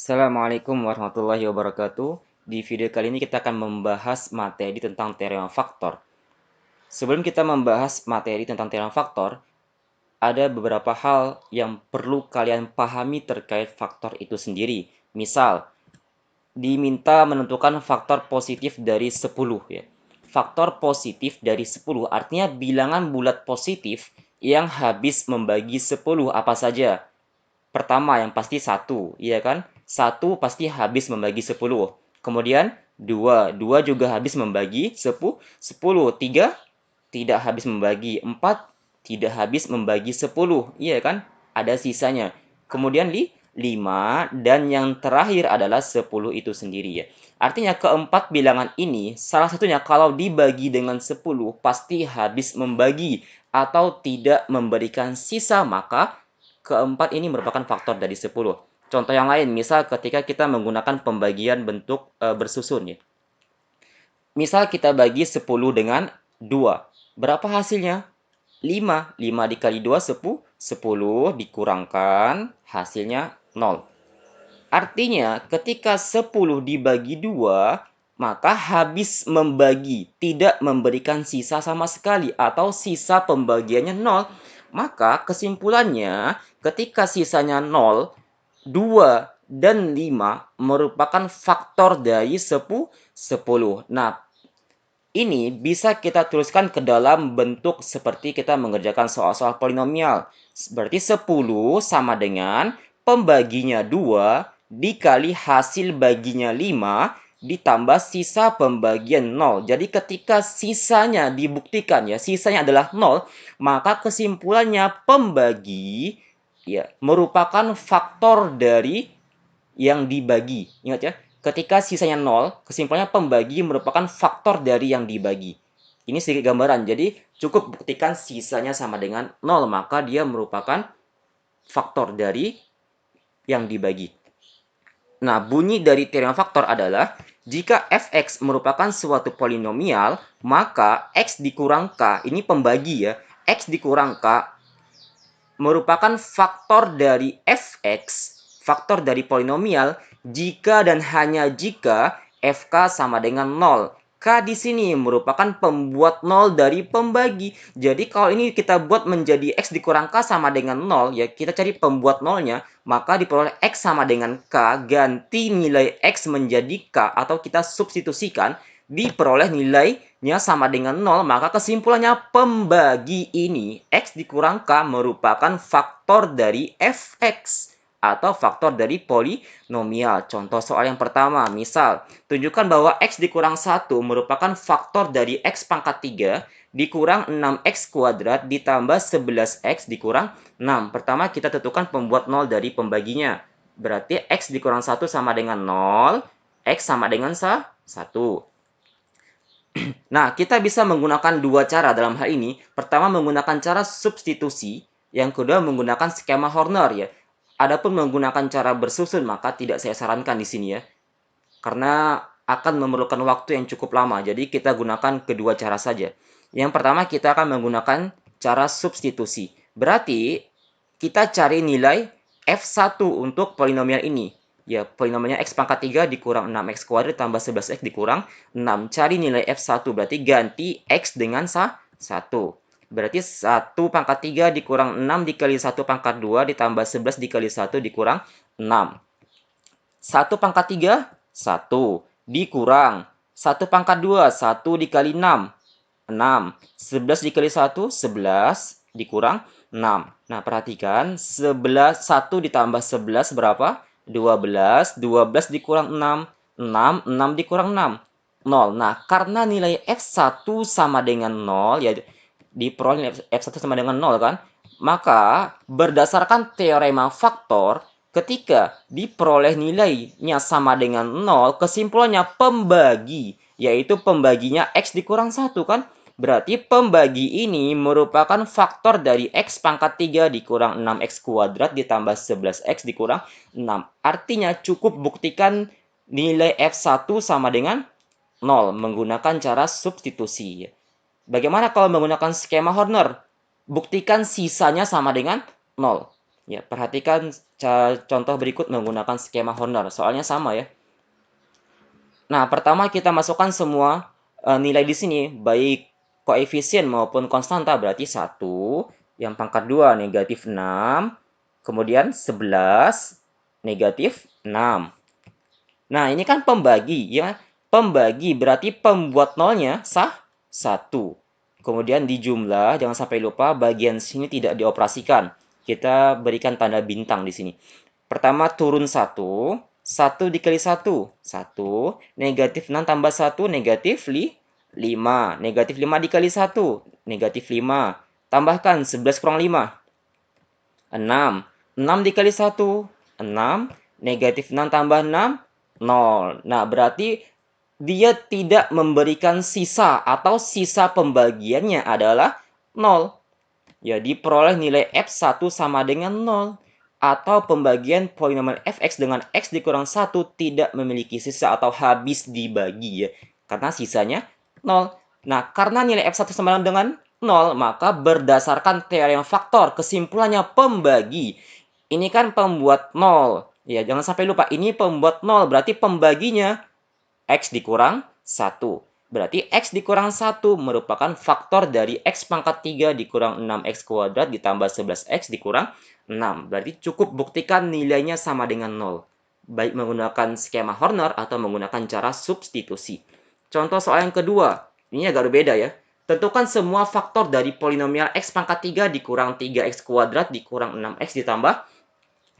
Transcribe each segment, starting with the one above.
Assalamualaikum warahmatullahi wabarakatuh. Di video kali ini kita akan membahas materi tentang teorema faktor. Sebelum kita membahas materi tentang teorema faktor, ada beberapa hal yang perlu kalian pahami terkait faktor itu sendiri. Misal, diminta menentukan faktor positif dari 10 ya. Faktor positif dari 10 artinya bilangan bulat positif yang habis membagi 10 apa saja. Pertama yang pasti satu, iya kan? Satu pasti habis membagi 10. Kemudian dua, dua juga habis membagi 10. Tiga tidak habis membagi 4, tidak habis membagi 10, iya kan? Ada sisanya. Kemudian 5 dan yang terakhir adalah 10 itu sendiri ya. Artinya keempat bilangan ini salah satunya kalau dibagi dengan 10 pasti habis membagi atau tidak memberikan sisa, maka keempat ini merupakan faktor dari 10. Contoh yang lain, misal ketika kita menggunakan pembagian bentuk bersusun ya. Misal kita bagi 10 dengan 2. Berapa hasilnya? 5. 5 dikali 2, 10. 10 dikurangkan, hasilnya 0. Artinya, ketika 10 dibagi 2, maka habis membagi, tidak memberikan sisa sama sekali, atau sisa pembagiannya 0. Maka kesimpulannya, ketika sisanya 0, 2 dan 5 merupakan faktor dari 10. Nah, ini bisa kita tuliskan ke dalam bentuk seperti kita mengerjakan soal-soal polinomial. Berarti 10 sama dengan pembaginya 2 dikali hasil baginya 5 ditambah sisa pembagian 0. Jadi ketika sisanya dibuktikan ya, sisanya adalah 0, maka kesimpulannya pembagi ya merupakan faktor dari yang dibagi. Ingat ya, ketika sisanya 0, kesimpulannya pembagi merupakan faktor dari yang dibagi. Ini sedikit gambaran, jadi cukup buktikan sisanya sama dengan 0, maka dia merupakan faktor dari yang dibagi. Nah, bunyi dari teorema faktor adalah jika fx merupakan suatu polinomial, maka x dikurang k, ini pembagi ya, x dikurang k merupakan faktor dari fx, faktor dari polinomial, jika dan hanya jika fk sama dengan 0. K di sini merupakan pembuat 0 dari pembagi. Jadi kalau ini kita buat menjadi x dikurang k sama dengan 0, ya kita cari pembuat 0-nya, maka diperoleh x sama dengan k, ganti nilai x menjadi k, atau kita substitusikan, diperoleh nilainya sama dengan 0, maka kesimpulannya pembagi ini, x dikurang k, merupakan faktor dari fx atau faktor dari polinomial. Contoh soal yang pertama, misal, tunjukkan bahwa x dikurang 1 merupakan faktor dari x pangkat 3 dikurang 6x kuadrat ditambah 11x dikurang 6. Pertama, kita tentukan pembuat 0 dari pembaginya. Berarti x dikurang 1 sama dengan 0, x sama dengan 1. Nah, kita bisa menggunakan dua cara dalam hal ini. Pertama, menggunakan cara substitusi. Yang kedua, menggunakan skema Horner ya. Adapun menggunakan cara bersusun, maka tidak saya sarankan di sini ya. Karena akan memerlukan waktu yang cukup lama. Jadi, kita gunakan kedua cara saja. Yang pertama, kita akan menggunakan cara substitusi. Berarti, kita cari nilai F1 untuk polinomial ini. Ya, polinomialnya x pangkat 3 dikurang 6x kuadrat tambah 11x dikurang 6. Cari nilai F1, berarti ganti x dengan 1. Berarti 1 pangkat 3 dikurang 6 dikali 1 pangkat 2 ditambah 11 dikali 1 dikurang 6. 1 pangkat 3, 1. Dikurang 1 pangkat 2, 1 dikali 6, 6. 11 dikali 1, 11 dikurang 6. Nah, perhatikan, 11, 1 ditambah 11 berapa? 12. 12 dikurang 6, 6. 6 dikurang 6, 0. Nah, karena nilai F1 sama dengan 0, ya diperoleh F1 sama dengan 0 kan? Maka, berdasarkan teorema faktor, ketika diperoleh nilainya sama dengan 0, kesimpulannya pembagi, yaitu pembaginya x dikurang 1 kan? Berarti pembagi ini merupakan faktor dari x pangkat 3 dikurang 6x kuadrat ditambah 11x dikurang 6. Artinya cukup buktikan nilai F1 sama dengan 0 menggunakan cara substitusi. Bagaimana kalau menggunakan skema Horner? Buktikan sisanya sama dengan 0. Ya, perhatikan contoh berikut menggunakan skema Horner. Soalnya sama ya. Nah, pertama kita masukkan semua nilai di sini, baik koefisien maupun konstanta, berarti 1, yang pangkat 2 negatif 6, kemudian 11 negatif 6. Nah, ini kan pembagi, ya. Pembagi berarti pembuat nolnya sah 1. Kemudian di jumlah, jangan sampai lupa bagian sini tidak dioperasikan. Kita berikan tanda bintang di sini. Pertama turun 1, 1 dikali 1, 1, negatif 6 tambah 1, negatif 5, negatif 5 dikali 1, negatif 5, tambahkan 11 kurang 5, 6, 6 dikali 1, 6, negatif 6 tambah 6, 0. Nah, berarti dia tidak memberikan sisa atau sisa pembagiannya adalah 0. Ya, diperoleh nilai f1 sama dengan 0. Atau pembagian polinomial fx dengan x dikurang 1 tidak memiliki sisa atau habis dibagi ya. Karena sisanya 0. Nah, karena nilai f1 sama dengan 0, maka berdasarkan teorema faktor, kesimpulannya pembagi. Ini kan pembuat 0. Ya, jangan sampai lupa, ini pembuat 0, berarti pembaginya x dikurang 1. Berarti x dikurang 1 merupakan faktor dari x pangkat 3 dikurang 6x kuadrat ditambah 11x dikurang 6. Berarti cukup buktikan nilainya sama dengan 0. Baik menggunakan skema Horner atau menggunakan cara substitusi. Contoh soal yang kedua. Ini agak berbeda ya. Tentukan semua faktor dari polinomial x pangkat 3 dikurang 3x kuadrat dikurang 6x ditambah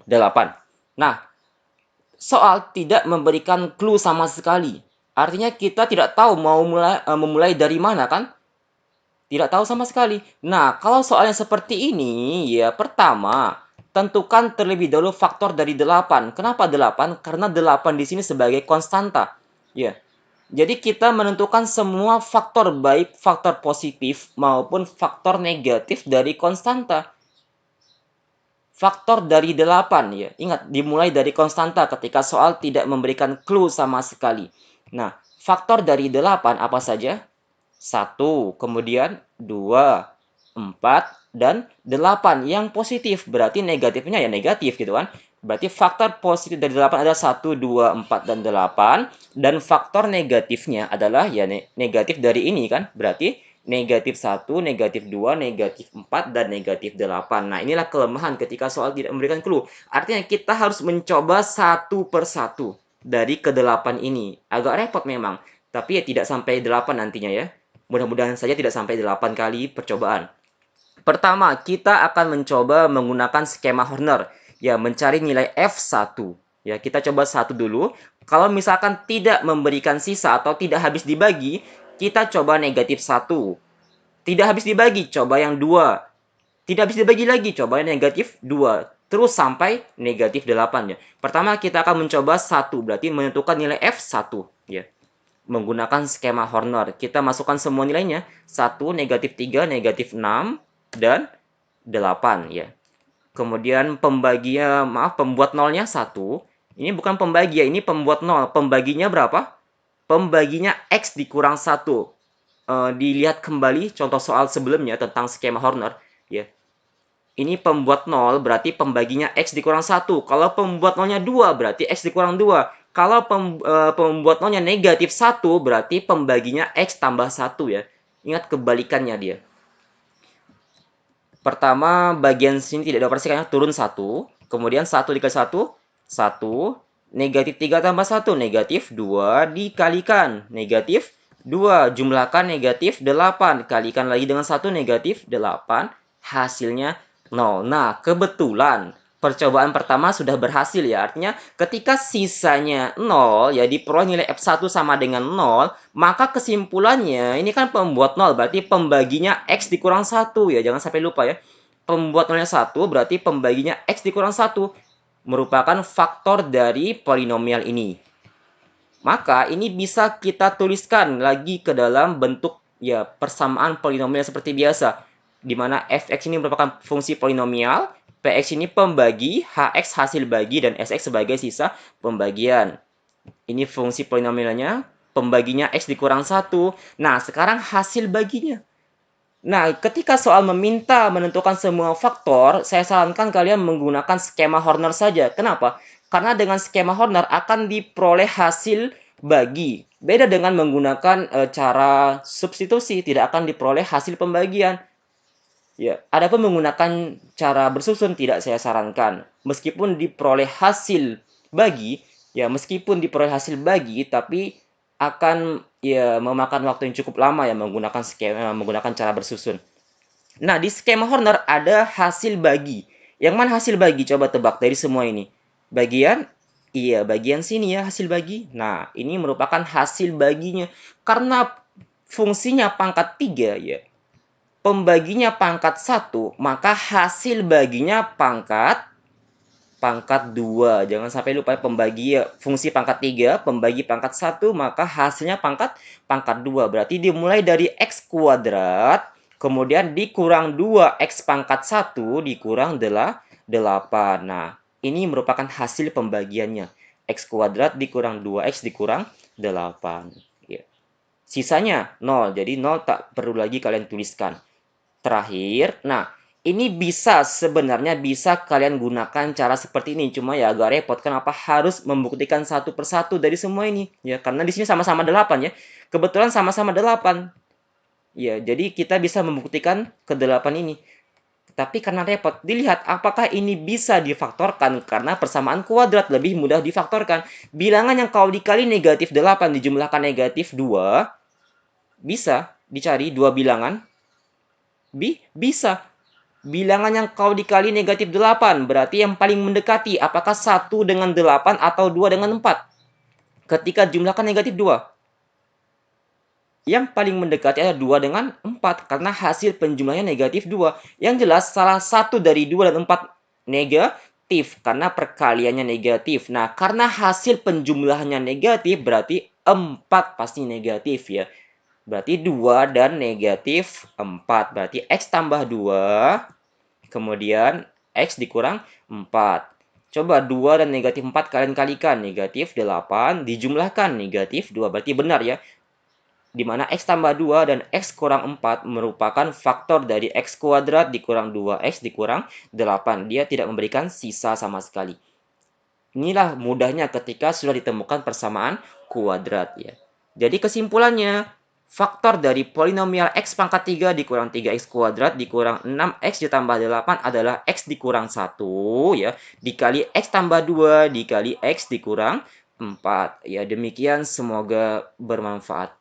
8. Nah, soal tidak memberikan clue sama sekali. Artinya kita tidak tahu mau memulai dari mana kan? Tidak tahu sama sekali. Nah, kalau soalnya seperti ini, ya pertama, tentukan terlebih dahulu faktor dari 8. Kenapa 8? Karena 8 di sini sebagai konstanta. Ya. Jadi kita menentukan semua faktor baik faktor positif maupun faktor negatif dari konstanta. Faktor dari 8 ya. Ingat, dimulai dari konstanta ketika soal tidak memberikan clue sama sekali. Nah, faktor dari 8 apa saja? 1, kemudian 2, 4, dan 8. Yang positif, berarti negatifnya ya negatif gitu kan. Berarti faktor positif dari 8 adalah 1, 2, 4, dan 8. Dan faktor negatifnya adalah ya negatif dari ini kan. Berarti negatif 1, negatif 2, negatif 4, dan negatif 8. Nah, inilah kelemahan ketika soal tidak memberikan clue. Artinya kita harus mencoba satu persatu dari ke-8 ini. Agak repot memang. Tapi ya tidak sampai 8 nantinya ya. Mudah-mudahan saja tidak sampai 8 kali percobaan. Pertama, kita akan mencoba menggunakan skema Horner. Ya, mencari nilai F1. Ya, kita coba satu dulu. Kalau misalkan tidak memberikan sisa atau tidak habis dibagi, kita coba negatif 1. Tidak habis dibagi, coba yang 2. Tidak habis dibagi lagi, coba yang negatif 2. Terus sampai negatif 8 ya. Pertama kita akan mencoba 1, berarti menentukan nilai F1 ya. Menggunakan skema Horner. Kita masukkan semua nilainya. 1, negatif 3, negatif 6, dan 8 ya. Kemudian pembuat nolnya 1. Ini bukan pembagi ya, ini pembuat nol. Pembaginya berapa? Pembaginya X dikurang 1. Dilihat kembali contoh soal sebelumnya tentang skema Horner. Ya. Ini pembuat 0 berarti pembaginya X dikurang 1. Kalau pembuat nolnya 2 berarti X dikurang 2. Kalau pembuat nolnya negatif 1 berarti pembaginya X tambah 1 ya. Ingat kebalikannya dia. Pertama bagian sini tidak dioperasikan, turun 1. Kemudian 1 dikali 1, 1. Negatif 3 tambah 1, negatif 2 dikalikan. Negatif 2, jumlahkan negatif 8. Kalikan lagi dengan 1, negatif 8. Hasilnya 0. Nah, kebetulan percobaan pertama sudah berhasil ya. Artinya ketika sisanya 0, ya diperoleh nilai F1 sama dengan 0, maka kesimpulannya ini kan pembuat 0, berarti pembaginya X dikurang 1 ya. Jangan sampai lupa ya. Pembuat nolnya 1 berarti pembaginya X dikurang 1 merupakan faktor dari polinomial ini. Maka ini bisa kita tuliskan lagi ke dalam bentuk ya persamaan polinomial seperti biasa, di mana fx ini merupakan fungsi polinomial, px ini pembagi, hx hasil bagi, dan sx sebagai sisa pembagian. Ini fungsi polinomialnya, pembaginya x dikurang 1. Nah, sekarang hasil baginya. Nah, ketika soal meminta menentukan semua faktor, saya sarankan kalian menggunakan skema Horner saja. Kenapa? Karena dengan skema Horner akan diperoleh hasil bagi. Beda dengan menggunakan cara substitusi, tidak akan diperoleh hasil pembagian. Ya, adapun menggunakan cara bersusun tidak saya sarankan. Meskipun diperoleh hasil bagi, ya meskipun diperoleh hasil bagi, tapi akan ya memakan waktu yang cukup lama ya menggunakan skema menggunakan cara bersusun. Nah, di skema Horner ada hasil bagi. Yang mana hasil bagi? Coba tebak dari semua ini. Bagian, iya, bagian sini ya hasil bagi. Nah, ini merupakan hasil baginya. Karena fungsinya pangkat 3 ya, pembaginya pangkat 1, maka hasil baginya pangkat pangkat 2. Jangan sampai lupa pembagi ya, fungsi pangkat 3, pembagi pangkat 1, maka hasilnya pangkat 2. Berarti dimulai dari X kuadrat, kemudian dikurang 2X pangkat 1, dikurang 8. Nah, ini merupakan hasil pembagiannya. X kuadrat dikurang 2X dikurang 8. Ya. Sisanya 0, jadi 0 tak perlu lagi kalian tuliskan. Terakhir, nah ini sebenarnya bisa kalian gunakan cara seperti ini, cuma ya agak repot. Kenapa harus membuktikan satu persatu dari semua ini? Ya, karena di sini sama-sama 8 ya. Kebetulan sama-sama 8. Ya, jadi kita bisa membuktikan ke-8 ini. Tapi karena repot, dilihat apakah ini bisa difaktorkan karena persamaan kuadrat lebih mudah difaktorkan. Bilangan yang kalau dikali negatif 8 dijumlahkan negatif 2, bisa dicari dua bilangan. Bisa. Bilangan yang kau dikali negatif 8 berarti yang paling mendekati apakah 1 dengan 8 atau 2 dengan 4? Ketika jumlahkan negatif 2. Yang paling mendekati adalah 2 dengan 4 karena hasil penjumlahnya negatif 2. Yang jelas salah satu dari 2 dan 4 negatif karena perkaliannya negatif. Nah, karena hasil penjumlahannya negatif berarti 4 pasti negatif ya. Berarti 2 dan negatif 4. Berarti X tambah 2, kemudian X dikurang 4. Coba 2 dan negatif 4 kalian kalikan. Negatif 8 dijumlahkan negatif 2. Berarti benar ya. Di mana X tambah 2 dan X kurang 4 merupakan faktor dari X kuadrat dikurang 2X dikurang 8. Dia tidak memberikan sisa sama sekali. Inilah mudahnya ketika sudah ditemukan persamaan kuadrat ya. Jadi kesimpulannya, faktor dari polinomial X pangkat 3 dikurang 3X kuadrat dikurang 6X ditambah 8 adalah X dikurang 1 ya, dikali X tambah 2 dikali X dikurang 4. Ya, demikian semoga bermanfaat.